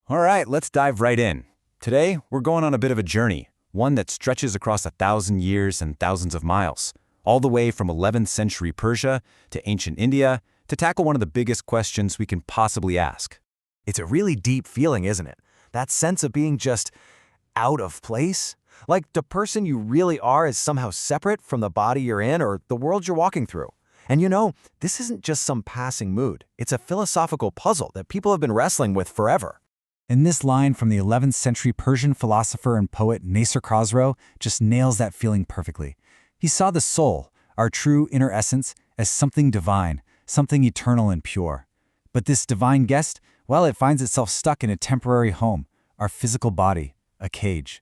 All right, let's dive right in. Today, we're going on a bit of a journey, one that stretches across 1,000 years and thousands of miles, all the way from 11th century Persia to ancient India to tackle one of the biggest questions we can possibly ask. It's a really deep feeling, isn't it? That sense of being just out of place? Like the person you really are is somehow separate from the body you're in or the world you're walking through. And this isn't just some passing mood. It's a philosophical puzzle that people have been wrestling with forever. And this line from the 11th century Persian philosopher and poet Nasser Khosrow just nails that feeling perfectly. He saw the soul, our true inner essence, as something divine, something eternal and pure. But this divine guest, well, it finds itself stuck in a temporary home, our physical body, a cage.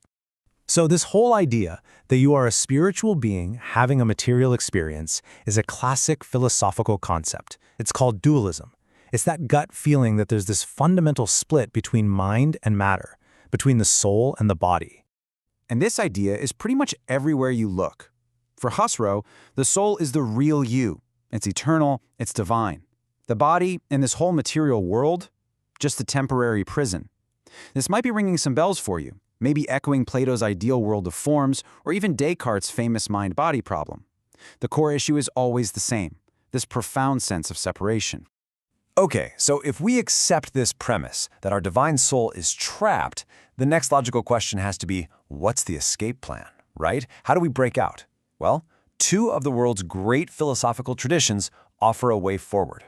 So this whole idea that you are a spiritual being having a material experience is a classic philosophical concept. It's called dualism. It's that gut feeling that there's this fundamental split between mind and matter, between the soul and the body. And this idea is pretty much everywhere you look. For Khosrow, the soul is the real you. It's eternal, it's divine. The body and this whole material world, just a temporary prison. This might be ringing some bells for you, maybe echoing Plato's ideal world of forms or even Descartes' famous mind-body problem. The core issue is always the same, this profound sense of separation. Okay, so if we accept this premise that our divine soul is trapped, the next logical question has to be, what's the escape plan, right? How do we break out? Well, two of the world's great philosophical traditions offer a way forward.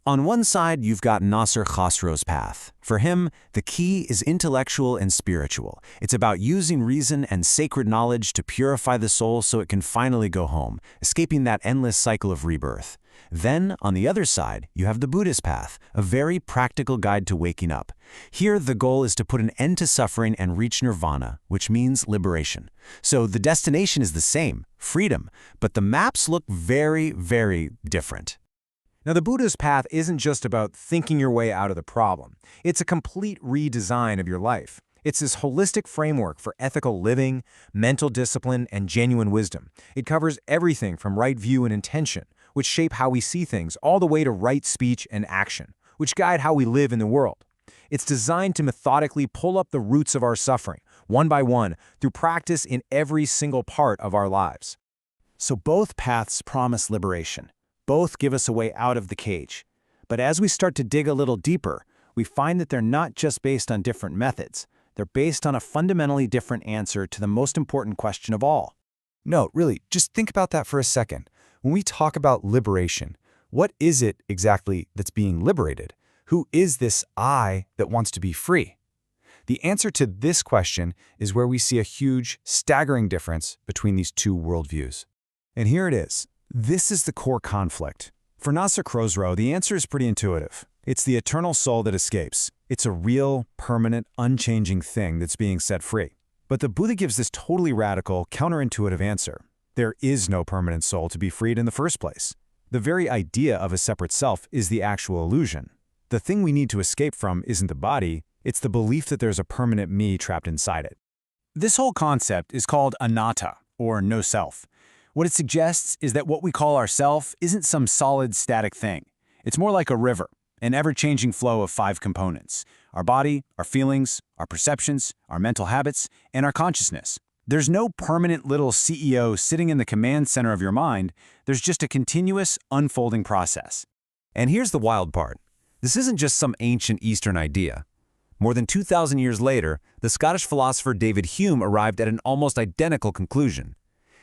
On one side, you've got Nasser Khosrow's path. For him, the key is intellectual and spiritual. It's about using reason and sacred knowledge to purify the soul so it can finally go home, escaping that endless cycle of rebirth. Then, on the other side, you have the Buddhist path, a very practical guide to waking up. Here, the goal is to put an end to suffering and reach nirvana, which means liberation. So the destination is the same, freedom, but the maps look very, very different. Now, the Buddhist path isn't just about thinking your way out of the problem. It's a complete redesign of your life. It's this holistic framework for ethical living, mental discipline, and genuine wisdom. It covers everything from right view and intention, which shape how we see things, all the way to right speech and action, which guide how we live in the world. It's designed to methodically pull up the roots of our suffering, one by one, through practice in every single part of our lives. So both paths promise liberation. Both give us a way out of the cage. But as we start to dig a little deeper, we find that they're not just based on different methods. They're based on a fundamentally different answer to the most important question of all. No, really, just think about that for a second. When we talk about liberation, what is it exactly that's being liberated? Who is this I that wants to be free? The answer to this question is where we see a huge, staggering difference between these two worldviews. And here it is. This is the core conflict. For Nasser Khosrow, the answer is pretty intuitive. It's the eternal soul that escapes. It's a real, permanent, unchanging thing that's being set free. But the Buddha gives this totally radical, counterintuitive answer. There is no permanent soul to be freed in the first place. The very idea of a separate self is the actual illusion. The thing we need to escape from isn't the body, it's the belief that there's a permanent me trapped inside it. This whole concept is called anatta, or no self. What it suggests is that what we call ourself isn't some solid, static thing. It's more like a river, an ever-changing flow of 5 components: our body, our feelings, our perceptions, our mental habits, and our consciousness. There's no permanent little CEO sitting in the command center of your mind. There's just a continuous, unfolding process. And here's the wild part. This isn't just some ancient Eastern idea. More than 2,000 years later, the Scottish philosopher David Hume arrived at an almost identical conclusion.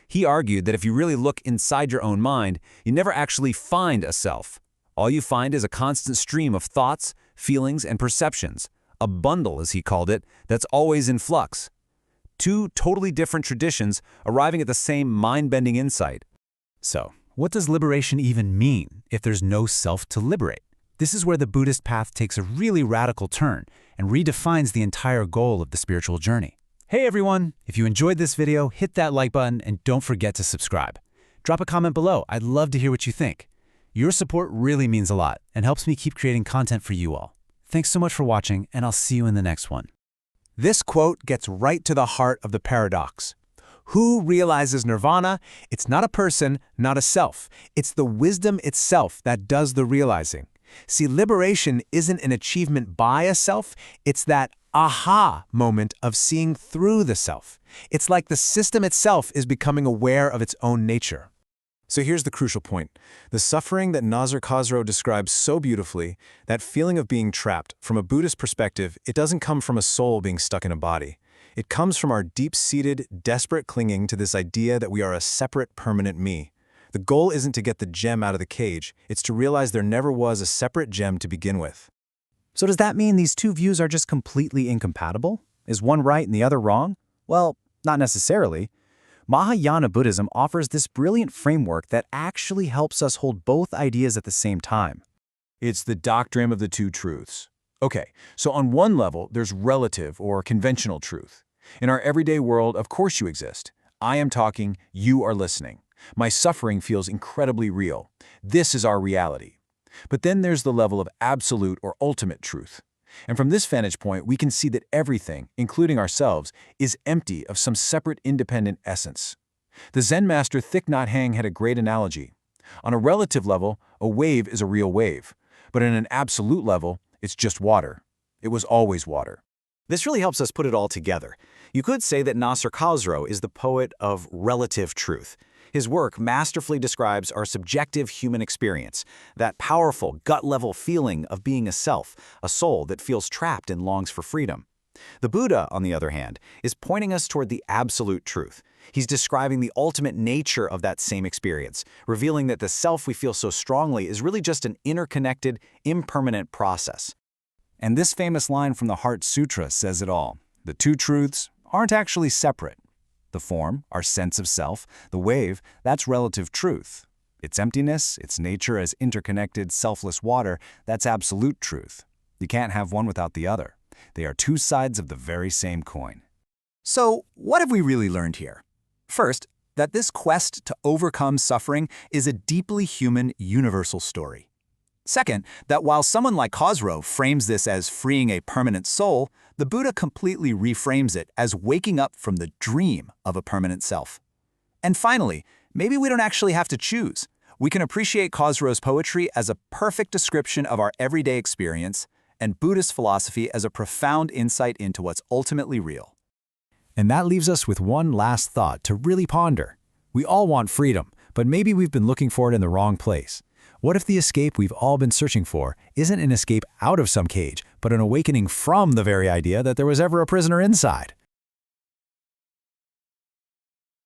He argued that if you really look inside your own mind, you never actually find a self. All you find is a constant stream of thoughts, feelings, and perceptions, a bundle, as he called it, that's always in flux. Two totally different traditions arriving at the same mind-bending insight. So, what does liberation even mean if there's no self to liberate? This is where the Buddhist path takes a really radical turn and redefines the entire goal of the spiritual journey. Hey everyone! If you enjoyed this video, hit that like button and don't forget to subscribe. Drop a comment below. I'd love to hear what you think. Your support really means a lot and helps me keep creating content for you all. Thanks so much for watching, and I'll see you in the next one. This quote gets right to the heart of the paradox. Who realizes nirvana? It's not a person, not a self. It's the wisdom itself that does the realizing. See, liberation isn't an achievement by a self, it's that aha moment of seeing through the self. It's like the system itself is becoming aware of its own nature. So here's the crucial point. The suffering that Nasr Khosrow describes so beautifully, that feeling of being trapped, from a Buddhist perspective, it doesn't come from a soul being stuck in a body. It comes from our deep-seated, desperate clinging to this idea that we are a separate, permanent me. The goal isn't to get the gem out of the cage, it's to realize there never was a separate gem to begin with. So does that mean these two views are just completely incompatible? Is one right and the other wrong? Well, not necessarily. Mahayana Buddhism offers this brilliant framework that actually helps us hold both ideas at the same time. It's the doctrine of the two truths. Okay, so on one level, there's relative or conventional truth. In our everyday world, of course you exist. I am talking, you are listening. My suffering feels incredibly real. This is our reality. But then there's the level of absolute or ultimate truth. And from this vantage point, we can see that everything, including ourselves, is empty of some separate independent essence. The Zen master Thich Nhat Hanh had a great analogy. On a relative level, a wave is a real wave. But in an absolute level, it's just water. It was always water. This really helps us put it all together. You could say that Nasr Khosrow is the poet of relative truth. His work masterfully describes our subjective human experience, that powerful, gut-level feeling of being a self, a soul that feels trapped and longs for freedom. The Buddha, on the other hand, is pointing us toward the absolute truth. He's describing the ultimate nature of that same experience, revealing that the self we feel so strongly is really just an interconnected, impermanent process. And this famous line from the Heart Sutra says it all. The two truths aren't actually separate. The form, our sense of self, the wave, that's relative truth. Its emptiness, its nature as interconnected, selfless water, that's absolute truth. You can't have one without the other. They are two sides of the very same coin. So, what have we really learned here? First, that this quest to overcome suffering is a deeply human, universal story. Second, that while someone like Khosrow frames this as freeing a permanent soul, the Buddha completely reframes it as waking up from the dream of a permanent self. And finally, maybe we don't actually have to choose. We can appreciate Khosrow's poetry as a perfect description of our everyday experience, and Buddhist philosophy as a profound insight into what's ultimately real. And that leaves us with one last thought to really ponder. We all want freedom, but maybe we've been looking for it in the wrong place. What if the escape we've all been searching for isn't an escape out of some cage, but an awakening from the very idea that there was ever a prisoner inside?